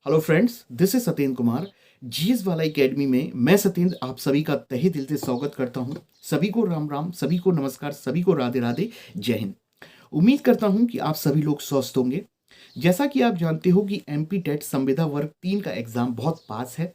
Hello friends, this is Satyendra Kumar. GS वाला academy में मैं सत्येंद्र आप सभी का तहे दिल से स्वागत करता हूं। सभी को राम राम, सभी को नमस्कार, सभी को राधे राधे, जय हिंद। उम्मीद करता हूं कि आप सभी लोग स्वस्थ होंगे। जैसा कि आप जानते हो कि एमपी टेट संविदा वर्ग 3 का एग्जाम बहुत पास है,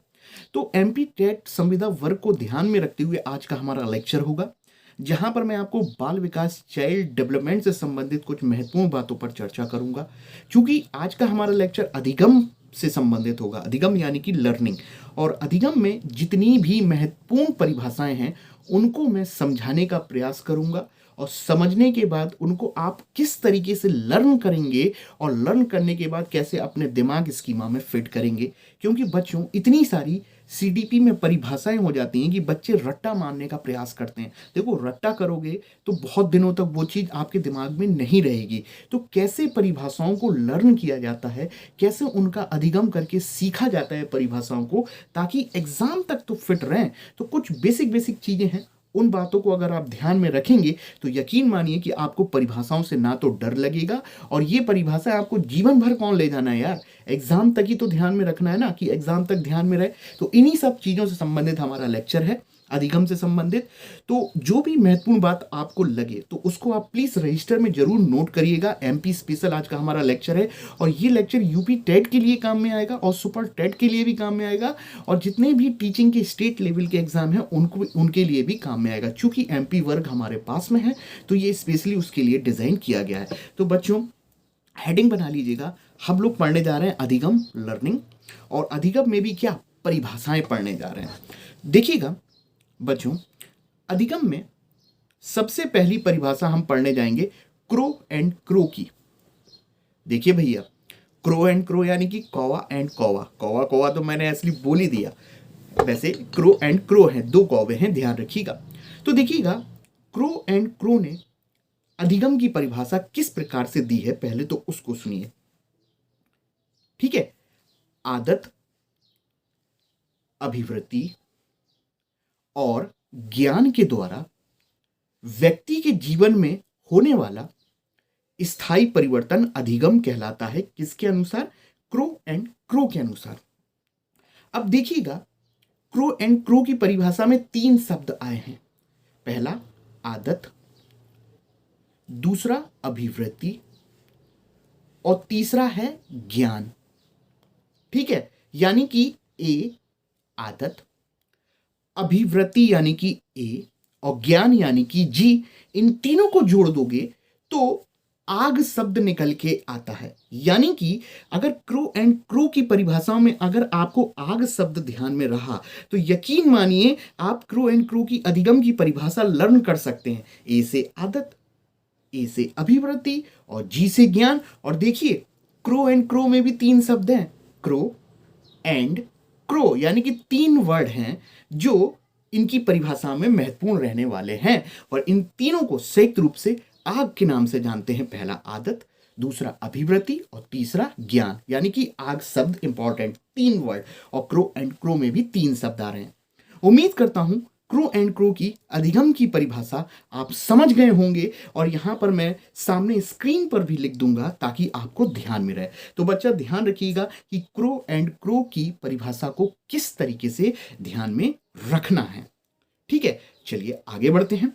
तो एमपी टेट संविदा वर्ग को ध्यान में रखते हुए आज का हमारा लेक्चर होगा, जहां पर मैं आपको बाल विकास चाइल्ड डेवलपमेंट से संबंधित कुछ महत्वपूर्ण बातों पर चर्चा करूंगा। क्योंकि आज का हमारा लेक्चर अधिगम से संबंधित होगा, अधिगम यानी कि लर्निंग। और अधिगम में जितनी भी महत्वपूर्ण परिभाषाएं हैं उनको मैं समझाने का प्रयास करूंगा, और समझने के बाद उनको आप किस तरीके से लर्न करेंगे और लर्न करने के बाद कैसे अपने दिमाग स्कीमा में फिट करेंगे। क्योंकि बच्चों, इतनी सारी सीडीपी में परिभाषाएं हो जाती हैं कि बच्चे रट्टा मारने का प्रयास करते हैं। देखो, रट्टा करोगे तो बहुत दिनों तक वो चीज़ आपके दिमाग में नहीं रहेगी। तो कैसे परिभाषाओं को लर्न किया जाता है, कैसे उनका अधिगम करके सीखा जाता है परिभाषाओं को, ताकि एग्जाम तक तो फिट रहें। तो कुछ बेसिक बेसिक चीज़ें हैं, उन बातों को अगर आप ध्यान में रखेंगे तो यकीन मानिए कि आपको परिभाषाओं से ना तो डर लगेगा, और ये परिभाषा आपको जीवन भर कौन ले जाना है यार, एग्जाम तक ही तो ध्यान में रखना है ना, कि एग्जाम तक ध्यान में रहे। तो इन्हीं सब चीज़ों से संबंधित हमारा लेक्चर है, अधिगम से संबंधित। तो जो भी महत्वपूर्ण बात आपको लगे तो उसको आप प्लीज़ रजिस्टर में जरूर नोट करिएगा। एमपी स्पेशल आज का हमारा लेक्चर है, और ये लेक्चर यूपी टेट के लिए काम में आएगा और सुपर टेट के लिए भी काम में आएगा, और जितने भी टीचिंग के स्टेट लेवल के एग्जाम हैं उनके लिए भी काम में आएगा। चूंकि एमपी वर्ग हमारे पास में है तो ये स्पेशली उसके लिए डिज़ाइन किया गया है। तो बच्चों, हेडिंग बना लीजिएगा, हम लोग पढ़ने जा रहे हैं अधिगम लर्निंग, और अधिगम में भी क्या परिभाषाएं पढ़ने जा रहे हैं। देखिएगा बच्चों, अधिगम में सबसे पहली परिभाषा हम पढ़ने जाएंगे क्रो एंड क्रो की। देखिए भैया, क्रो एंड क्रो यानी कि कौवा एंड कौवा। कौवा कौवा तो मैंने असली बोल ही दिया, वैसे क्रो एंड क्रो हैं, दो कौवे हैं, ध्यान रखिएगा। तो देखिएगा, क्रो एंड क्रो ने अधिगम की परिभाषा किस प्रकार से दी है, पहले तो उसको सुनिए। ठीक है, आदत, अभिवृत्ति और ज्ञान के द्वारा व्यक्ति के जीवन में होने वाला स्थायी परिवर्तन अधिगम कहलाता है। किसके अनुसार? क्रो एंड क्रो के अनुसार। अब देखिएगा, क्रो एंड क्रो की परिभाषा में 3 शब्द आए हैं। पहला आदत, दूसरा अभिवृत्ति, और तीसरा है ज्ञान। ठीक है, यानी कि ए आदत, अभिवृत्ति यानी कि ए, और ज्ञान यानी कि जी। इन तीनों को जोड़ दोगे तो आग शब्द निकल के आता है। यानी कि अगर क्रो एंड क्रो की परिभाषाओं में अगर आपको आग शब्द ध्यान में रहा तो यकीन मानिए आप क्रो एंड क्रो की अधिगम की परिभाषा लर्न कर सकते हैं। ए से आदत, ए से अभिवृत्ति, और जी से ज्ञान। और देखिए, क्रो एंड क्रो में भी 3 शब्द हैं, क्रो एंड क्रो, यानी कि 3 वर्ड हैं जो इनकी परिभाषा में महत्वपूर्ण रहने वाले हैं। और इन तीनों को संयुक्त रूप से आग के नाम से जानते हैं। पहला आदत, दूसरा अभिवृत्ति, और तीसरा ज्ञान। यानी कि आग शब्द इंपॉर्टेंट, 3 वर्ड, और क्रो एंड क्रो में भी 3 शब्द आ रहे हैं। उम्मीद करता हूं क्रो एंड क्रो की अधिगम की परिभाषा आप समझ गए होंगे, और यहां पर मैं सामने स्क्रीन पर भी लिख दूंगा ताकि आपको ध्यान में रहे। तो बच्चा ध्यान रखिएगा कि क्रो एंड क्रो की परिभाषा को किस तरीके से ध्यान में रखना है। ठीक है, चलिए आगे बढ़ते हैं।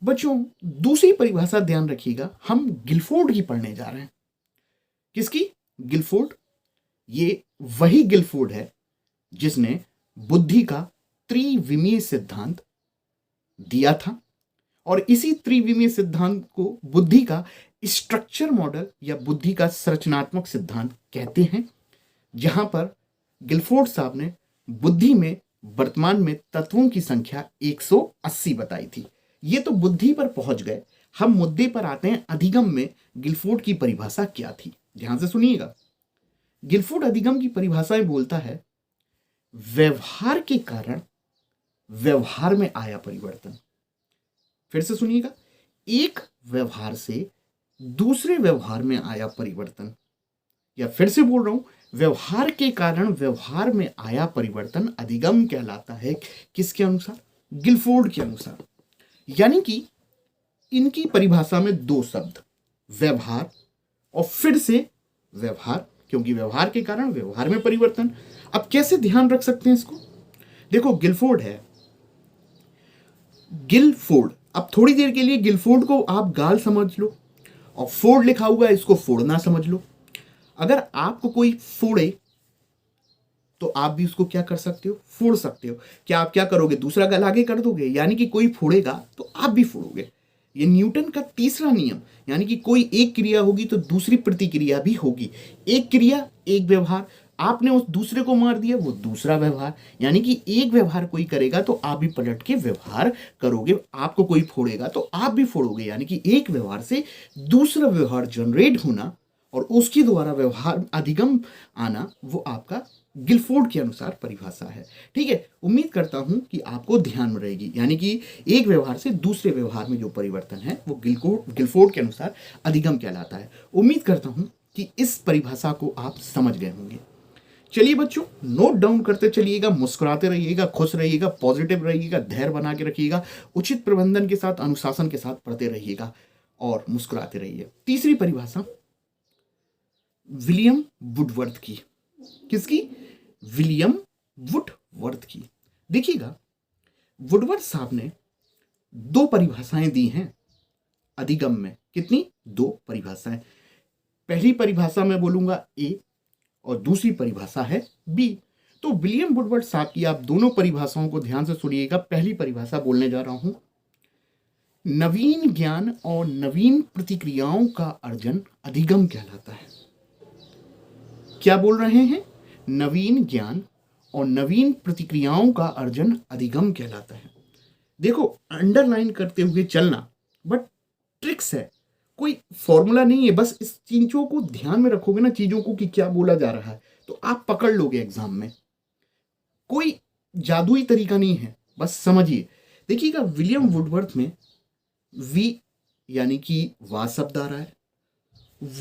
बच्चों, दूसरी परिभाषा ध्यान रखिएगा, हम गिलफोर्ड की पढ़ने जा रहे हैं। किसकी? गिलफोर्ड। ये वही गिलफोर्ड है जिसने बुद्धि का त्रिविमीय सिद्धांत दिया था, और इसी त्रिविमीय सिद्धांत को बुद्धि का स्ट्रक्चर मॉडल या बुद्धि का संरचनात्मक सिद्धांत कहते हैं। जहां पर गिलफोर्ड साहब ने बुद्धि में वर्तमान में तत्वों की संख्या 180 बताई थी। ये तो बुद्धि पर पहुंच गए, हम मुद्दे पर आते हैं अधिगम में गिलफोर्ड की परिभाषा क्या थी। ध्यान से सुनिएगा, गिलफोर्ड अधिगम की परिभाषाएं बोलता है, व्यवहार के कारण व्यवहार में आया परिवर्तन। फिर से सुनिएगा, एक व्यवहार से दूसरे व्यवहार में आया परिवर्तन। या फिर से बोल रहा हूं, व्यवहार के कारण व्यवहार में आया परिवर्तन अधिगम कहलाता है। किसके अनुसार? गिलफोर्ड के अनुसार। यानी कि इनकी परिभाषा में 2 शब्द, व्यवहार और फिर से व्यवहार, क्योंकि व्यवहार के कारण व्यवहार में परिवर्तन। अब कैसे ध्यान रख सकते हैं इसको? देखो गिलफोर्ड है, गिलफोर्ड, अब थोड़ी देर के लिए गिलफोर्ड को आप गाल समझ लो और फोर्ड लिखा हुआ है इसको फोड़ना समझ लो। अगर आपको कोई फोड़े तो आप भी उसको क्या कर सकते हो? फोड़ सकते हो। क्या आप क्या करोगे? दूसरा गाल आगे कर दोगे, यानी कि कोई फोड़ेगा तो आप भी फोड़ोगे। ये न्यूटन का तीसरा नियम, यानी कि कोई एक क्रिया होगी तो दूसरी प्रतिक्रिया भी होगी। एक क्रिया एक व्यवहार, आपने उस दूसरे को मार दिया, वो दूसरा व्यवहार, यानी कि एक व्यवहार कोई करेगा तो आप भी पलट के व्यवहार करोगे। आपको कोई फोड़ेगा तो आप भी फोड़ोगे, यानी कि एक व्यवहार से दूसरा व्यवहार जनरेट होना और उसके द्वारा व्यवहार अधिगम आना, वो आपका गिलफोर्ड के अनुसार परिभाषा है। ठीक है, उम्मीद करता हूं कि आपको ध्यान में रहेगी, यानी कि एक व्यवहार से दूसरे व्यवहार में जो परिवर्तन है वो गिलफोर्ड के अनुसार अधिगम कहलाता है। उम्मीद करता हूं कि इस परिभाषा को आप समझ गए होंगे। चलिए बच्चों, नोट डाउन करते चलिएगा, मुस्कुराते रहिएगा, खुश रहिएगा, पॉजिटिव रहिएगा, धैर्य बना के रखिएगा, उचित प्रबंधन के साथ, अनुशासन के साथ पढ़ते रहिएगा और मुस्कुराते रहिए। तीसरी परिभाषा विलियम वुडवर्थ की। किसकी? विलियम वुडवर्थ की। देखिएगा, वुडवर्थ साहब ने 2 परिभाषाएं दी हैं अधिगम में। कितनी? 2 परिभाषाएं। पहली परिभाषा मैं बोलूंगा ए और दूसरी परिभाषा है बी। तो विलियम वुडवर्थ साहब की आप दोनों परिभाषाओं को ध्यान से सुनिएगा। पहली परिभाषा बोलने जा रहा हूं, नवीन ज्ञान और नवीन प्रतिक्रियाओं का अर्जन अधिगम कहलाता है। क्या बोल रहे हैं? नवीन ज्ञान और नवीन प्रतिक्रियाओं का अर्जन अधिगम कहलाता है। देखो, अंडरलाइन करते हुए चलना, बट ट्रिक्स है, कोई फॉर्मूला नहीं है। बस इस चीजों को ध्यान में रखोगे ना, चीजों को कि क्या बोला जा रहा है, तो आप पकड़ लोगे एग्जाम में। कोई जादुई तरीका नहीं है, बस समझिए। देखिएगा, विलियम वुडवर्थ में वी यानी कि वा शब्द आ रहा है,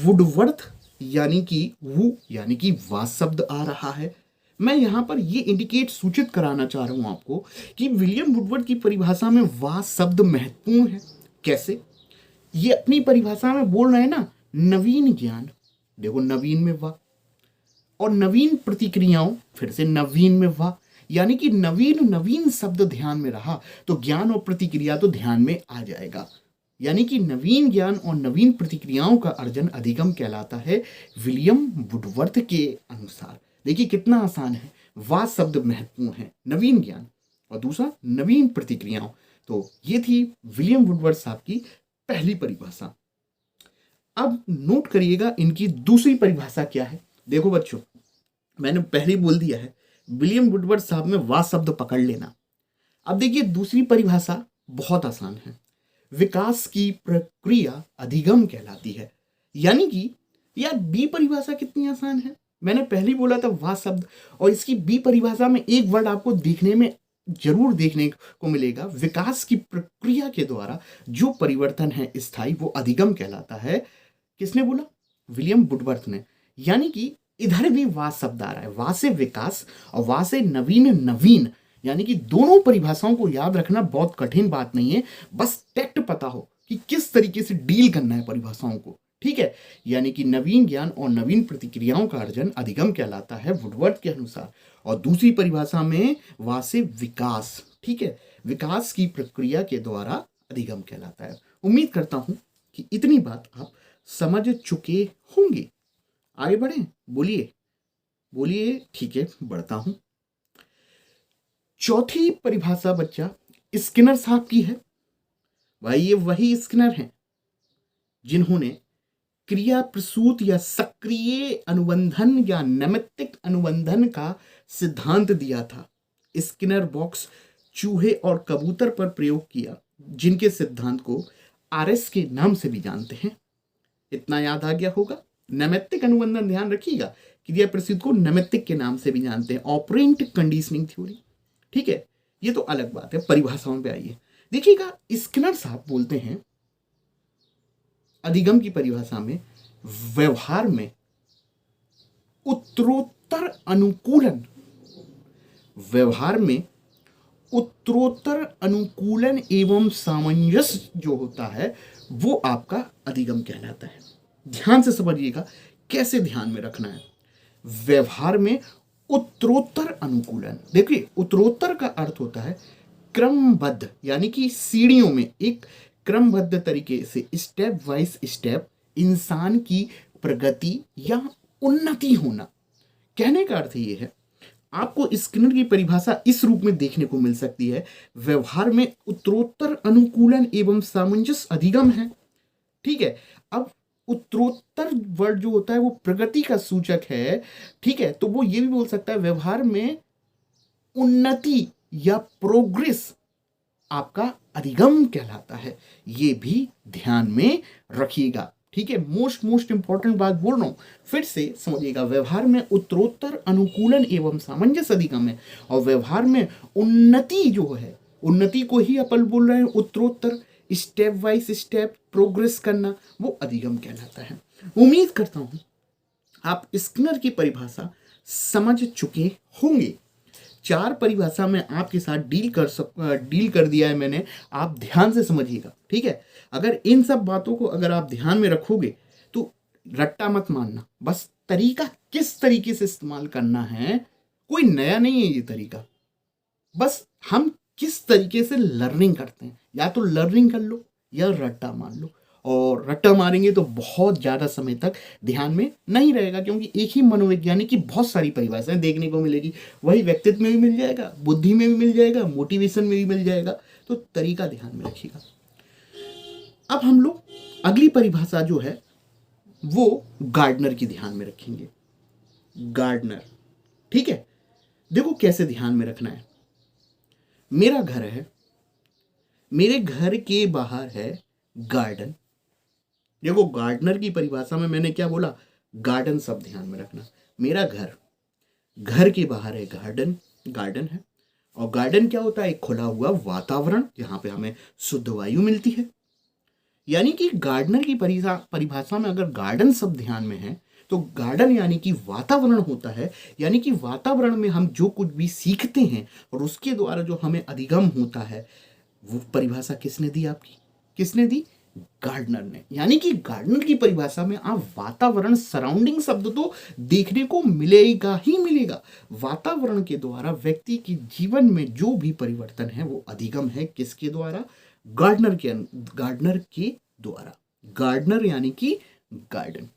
वुडवर्थ यानी कि वु यानी कि वा शब्द आ रहा है। मैं यहां पर ये इंडिकेट सूचित कराना चाह रहा हूं आपको कि विलियम वुडवर्थ की परिभाषा में वा शब्द महत्वपूर्ण है। कैसे? ये अपनी परिभाषा में बोल रहे हैं ना, नवीन ज्ञान, देखो नवीन में वा, और नवीन प्रतिक्रियाओं, फिर से नवीन में वा, यानी कि नवीन नवीन शब्द ध्यान में रहा तो ज्ञान और प्रतिक्रिया तो ध्यान में आ जाएगा। यानी कि नवीन ज्ञान और नवीन प्रतिक्रियाओं का अर्जन अधिगम कहलाता है विलियम वुडवर्थ के अनुसार। देखिए कितना आसान है, वा शब्द महत्वपूर्ण है, नवीन ज्ञान और दूसरा नवीन प्रतिक्रियाओं। तो ये थी विलियम वुडवर्थ साहब की पहली परिभाषा। अब नोट करिएगा इनकी दूसरी परिभाषा क्या है। देखो बच्चों, मैंने पहले बोल दिया है, विलियम वुडवर्थ साहब में वा शब्द पकड़ लेना। अब देखिए दूसरी परिभाषा बहुत आसान है, विकास की प्रक्रिया अधिगम कहलाती है। यानी कि यार बी परिभाषा कितनी आसान है, मैंने पहले ही बोला था वा शब्द, और इसकी बी परिभाषा में एक वर्ड आपको देखने में जरूर देखने को मिलेगा, विकास की प्रक्रिया के द्वारा जो परिवर्तन है स्थायी, वो अधिगम कहलाता है। किसने बोला? विलियम वुडवर्थ ने। यानी कि इधर भी वा शब्द आ रहा है, वा से विकास और वा से नवीन नवीन, यानी कि दोनों परिभाषाओं को याद रखना बहुत कठिन बात नहीं है, बस टैक्ट पता हो कि किस तरीके से डील करना है परिभाषाओं को। ठीक है, यानी कि नवीन ज्ञान और नवीन प्रतिक्रियाओं का अर्जन अधिगम कहलाता है वुडवर्थ के अनुसार, और दूसरी परिभाषा में वा से विकास, ठीक है, विकास की प्रक्रिया के द्वारा अधिगम कहलाता है। उम्मीद करता हूं कि इतनी बात आप समझ चुके होंगे। आगे बढ़े, बोलिए बोलिए। ठीक है, बढ़ता हूं। चौथी परिभाषा बच्चा स्किनर साहब की है। भाई ये वही स्किनर हैं जिन्होंने क्रिया प्रसूत या सक्रिय अनुबंधन या नैमित्तिक अनुबंधन का सिद्धांत दिया था। स्किनर बॉक्स चूहे और कबूतर पर प्रयोग किया, जिनके सिद्धांत को आरएस के नाम से भी जानते हैं। इतना याद आ गया होगा। नैमित्तिक अनुबंधन ध्यान रखिएगा, क्रिया प्रसूत को नैमित्तिक के नाम से भी जानते हैं, ऑपरेंट कंडीशनिंग थ्योरी। ठीक है, ये तो अलग बात है। परिभाषाओं पे आइए। देखिएगा, स्किनर साहब बोलते हैं अधिगम की परिभाषा में व्यवहार में उत्तरोत्तर अनुकूलन, व्यवहार में उत्तरोत्तर अनुकूलन एवं सामंजस्य जो होता है वो आपका अधिगम कहलाता है। ध्यान से समझिएगा कैसे ध्यान में रखना है। व्यवहार में उत्तरोत्तर अनुकूलन। देखिए, उत्तरोत्तर का अर्थ होता है क्रमबद्ध, यानी कि सीढ़ियों में एक क्रमबद्ध तरीके से स्टेप वाइज स्टेप इंसान की प्रगति या उन्नति होना। कहने का अर्थ ये है, आपको स्किनर की परिभाषा इस रूप में देखने को मिल सकती है, व्यवहार में उत्तरोत्तर अनुकूलन एवं सामंजस्य अधिगम है। ठीक है, अब उत्तरोत्तर वर्ड जो होता है वो प्रगति का सूचक है। ठीक है, तो वो ये भी बोल सकता है व्यवहार में उन्नति या प्रोग्रेस आपका अधिगम कहलाता है। ये भी ध्यान में रखिएगा। ठीक है, मोस्ट इंपॉर्टेंट बात बोल रहा हूं, फिर से समझिएगा। व्यवहार में उत्तरोत्तर अनुकूलन एवं सामंजस्य अधिगम है, और व्यवहार में उन्नति जो है, उन्नति को ही अपन बोल रहे हैं उत्तरोत्तर, स्टेप वाइज स्टेप प्रोग्रेस करना, वो अधिगम कहलाता है। उम्मीद करता हूं आप स्किनर की परिभाषा समझ चुके होंगे। 4 परिभाषा में आपके साथ डील कर दिया है मैंने, आप ध्यान से समझिएगा। ठीक है, अगर इन सब बातों को अगर आप ध्यान में रखोगे तो रट्टा मत मानना, बस तरीका किस तरीके से इस्तेमाल करना है, कोई नया नहीं है ये तरीका, बस हम किस तरीके से लर्निंग करते हैं, या तो लर्निंग कर लो या रट्टा मार लो। और रट्टा मारेंगे तो बहुत ज़्यादा समय तक ध्यान में नहीं रहेगा, क्योंकि एक ही मनोवैज्ञानिक की बहुत सारी परिभाषाएं देखने को मिलेगी। वही व्यक्तित्व में भी मिल जाएगा, बुद्धि में भी मिल जाएगा, मोटिवेशन में भी मिल जाएगा, तो तरीका ध्यान में रखिएगा। अब हम लोग अगली परिभाषा जो है वो गार्डनर की ध्यान में रखेंगे। गार्डनर, ठीक है, देखो कैसे ध्यान में रखना है। मेरा घर है, मेरे घर के बाहर है गार्डन। देखो, गार्डनर की परिभाषा में मैंने क्या बोला, गार्डन शब्द ध्यान में रखना। मेरा घर के बाहर है गार्डन है। और गार्डन क्या होता है, एक खुला हुआ वातावरण जहां पे हमें शुद्ध वायु मिलती है। यानी कि गार्डनर की परिभाषा में अगर गार्डन शब्द ध्यान में है तो गार्डन यानी कि वातावरण होता है। यानी कि वातावरण में हम जो कुछ भी सीखते हैं और उसके द्वारा जो हमें अधिगम होता है, वो परिभाषा किसने दी आपकी, किसने दी, गार्डनर ने। यानी कि गार्डनर की परिभाषा में आप वातावरण, सराउंडिंग शब्द तो देखने को मिलेगा ही मिलेगा। वातावरण के द्वारा व्यक्ति के जीवन में जो भी परिवर्तन है वो अधिगम है, किसके द्वारा, गार्डनर के द्वारा। गार्डनर यानी कि गार्डन।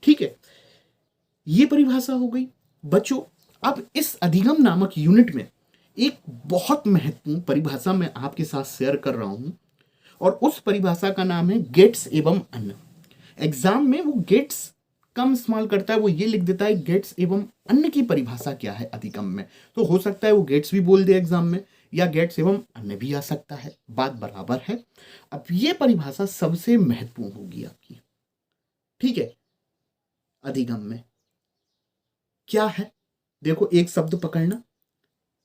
ठीक है, ये परिभाषा हो गई बच्चों। अब इस अधिगम नामक यूनिट में एक बहुत महत्वपूर्ण परिभाषा मैं आपके साथ शेयर कर रहा हूं, और उस परिभाषा का नाम है गेट्स एवं अन्न। एग्जाम में वो गेट्स कम इस्तेमाल करता है, वो ये लिख देता है गेट्स एवं अन्न की परिभाषा क्या है अधिगम में। तो हो सकता है वो गेट्स भी बोल दे एग्जाम में, या गेट्स एवं अन्न भी आ सकता है, बात बराबर है। अब ये परिभाषा सबसे महत्वपूर्ण होगी आपकी। ठीक है, अधिगम में क्या है, देखो एक शब्द पकड़ना,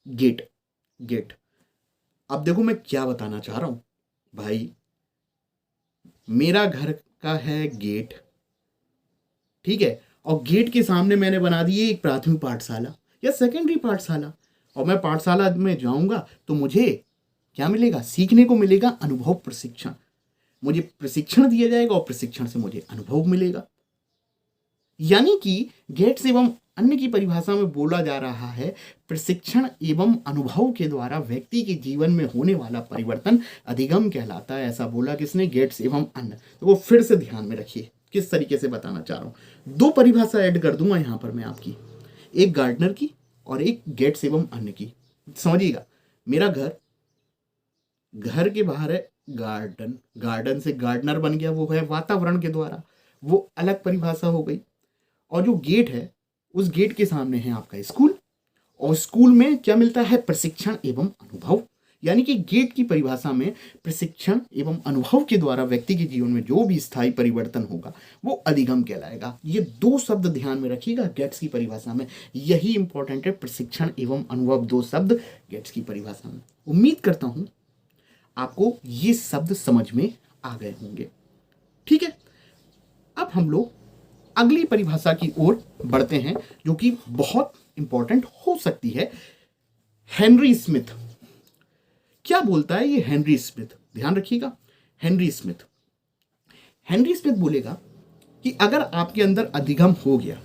गेट। अब देखो मैं क्या बताना चाह रहा हूं भाई, मेरा घर का है गेट, ठीक है, और गेट के सामने मैंने बना दी एक प्राथमिक पाठशाला या सेकेंडरी पाठशाला, और मैं पाठशाला में जाऊंगा तो मुझे क्या मिलेगा, सीखने को मिलेगा, अनुभव प्रशिक्षण। मुझे प्रशिक्षण दिया जाएगा और प्रशिक्षण से मुझे अनुभव मिलेगा। यानी कि गेट्स एवं अन्य की परिभाषा में बोला जा रहा है प्रशिक्षण एवं अनुभव के द्वारा व्यक्ति के जीवन में होने वाला परिवर्तन अधिगम कहलाता है। ऐसा बोला किसने, गेट्स एवं अन्य। तो वो फिर से ध्यान में रखिए किस तरीके से बताना चाह रहा हूं। 2 परिभाषा ऐड कर दूंगा यहां पर मैं आपकी, एक गार्डनर की और एक गेट्स एवं अन्य की। समझिएगा, मेरा घर के बाहर है गार्डन से गार्डनर बन गया, वो है वातावरण के द्वारा, वो अलग परिभाषा हो गई। और जो गेट है, उस गेट के सामने है आपका स्कूल, और स्कूल में क्या मिलता है, प्रशिक्षण एवं अनुभव। यानी कि गेट की परिभाषा में प्रशिक्षण एवं अनुभव के द्वारा व्यक्ति के जीवन में जो भी स्थायी परिवर्तन होगा वो अधिगम कहलाएगा। ये 2 शब्द ध्यान में रखिएगा गेट्स की परिभाषा में, यही इंपॉर्टेंट है, प्रशिक्षण एवं अनुभव 2 शब्द गेट्स की परिभाषा में। उम्मीद करता हूं आपको ये शब्द समझ में आ गए होंगे। ठीक है, अब हम लोग अगली परिभाषा की ओर बढ़ते हैं जो कि बहुत इंपॉर्टेंट हो सकती है। हेनरी स्मिथ क्या बोलता है, ये हेनरी स्मिथ, ध्यान रखिएगा। हेनरी स्मिथ बोलेगा कि अगर आपके अंदर अधिगम हो गया,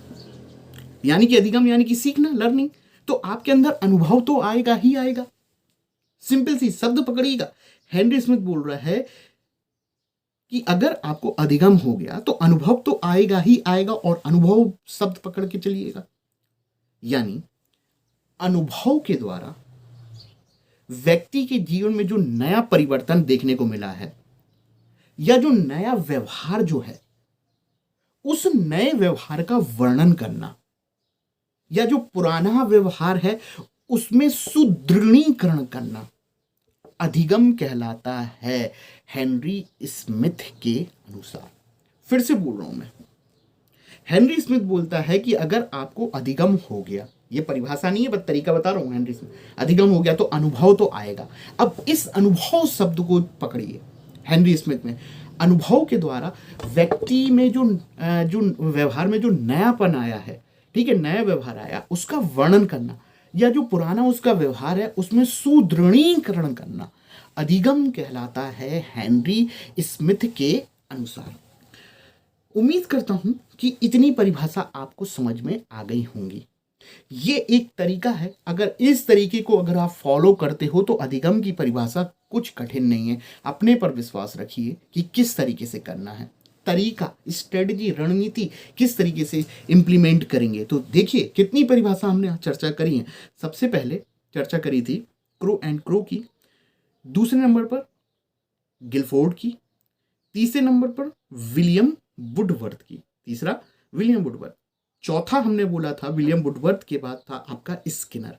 यानी कि अधिगम यानी कि सीखना, लर्निंग। तो आपके अंदर अनुभव तो आएगा ही आएगा। सिंपल सी शब्द पकड़िएगा, हेनरी स्मिथ बोल रहा है कि अगर आपको अधिगम हो गया तो अनुभव तो आएगा ही आएगा, और अनुभव शब्द पकड़ के चलिएगा, यानी अनुभव के द्वारा व्यक्ति के जीवन में जो नया परिवर्तन देखने को मिला है, या जो नया व्यवहार जो है, उस नए व्यवहार का वर्णन करना, या जो पुराना व्यवहार है उसमें सुदृढ़ीकरण करना अधिगम कहलाता है, हेनरी स्मिथ के अनुसार। फिर से बोल रहा हूं मैं, हेनरी स्मिथ बोलता है कि अगर आपको अधिगम हो गया, ये परिभाषा नहीं है बस तरीका बता रहा हूं, हेनरी स्मिथ, अधिगम हो गया तो अनुभव तो आएगा। अब इस अनुभव शब्द को पकड़िए, हेनरी स्मिथ में अनुभव के द्वारा व्यक्ति में जो व्यवहार में जो नयापन आया है, ठीक है, नया व्यवहार आया, उसका वर्णन करना, या जो पुराना उसका व्यवहार है उसमें सुदृढ़ीकरण करना अधिगम कहलाता है, हेनरी स्मिथ के अनुसार। उम्मीद करता हूं कि इतनी परिभाषा आपको समझ में आ गई होंगी। ये एक तरीका है, अगर इस तरीके को अगर आप फॉलो करते हो तो अधिगम की परिभाषा कुछ कठिन नहीं है। अपने पर विश्वास रखिए कि किस तरीके से करना है, तरीका, स्ट्रेटजी, रणनीति किस तरीके से इंप्लीमेंट करेंगे। तो देखिए कितनी परिभाषा हमने चर्चा करी है। सबसे पहले चर्चा करी थी क्रो एंड क्रो की, दूसरे नंबर पर गिलफोर्ड की, तीसरे नंबर पर विलियम वुडवर्थ की, तीसरा विलियम वुडवर्थ, चौथा हमने बोला था विलियम वुडवर्थ के बाद था आपका स्किनर,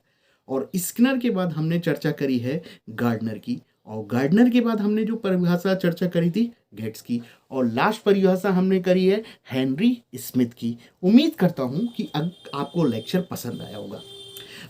और स्किनर के बाद हमने चर्चा करी है गार्डनर की, और गार्डनर के बाद हमने जो परिभाषा चर्चा करी थी गेट्स की, और लास्ट परिभाषा हमने करी है हेनरी स्मिथ की। उम्मीद करता हूं कि आपको लेक्चर पसंद आया होगा।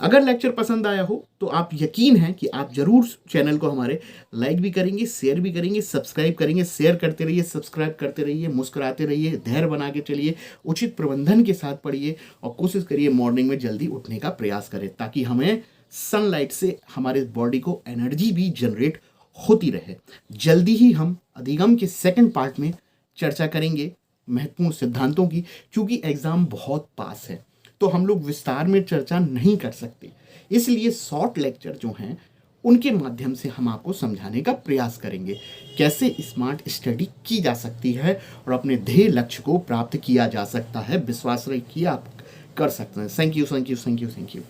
अगर लेक्चर पसंद आया हो तो आप यकीन है कि आप जरूर चैनल को हमारे लाइक भी करेंगे, शेयर भी करेंगे, सब्सक्राइब करेंगे। शेयर करते रहिए, सब्सक्राइब करते रहिए, मुस्कुराते रहिए, धैर्य बना के चलिए, उचित प्रबंधन के साथ पढ़िए, और कोशिश करिए मॉर्निंग में जल्दी उठने का प्रयास करें, ताकि हमें सनलाइट से हमारे बॉडी को एनर्जी भी जनरेट होती रहे। जल्दी ही हम अधिगम के सेकंड पार्ट में चर्चा करेंगे महत्वपूर्ण सिद्धांतों की, क्योंकि एग्जाम बहुत पास है तो हम लोग विस्तार में चर्चा नहीं कर सकते, इसलिए शॉर्ट लेक्चर जो हैं उनके माध्यम से हम आपको समझाने का प्रयास करेंगे कैसे स्मार्ट स्टडी की जा सकती है और अपने ध्येय लक्ष्य को प्राप्त किया जा सकता है। विश्वास रखिए आप कर सकते हैं। Thank you, thank you, thank you, thank you.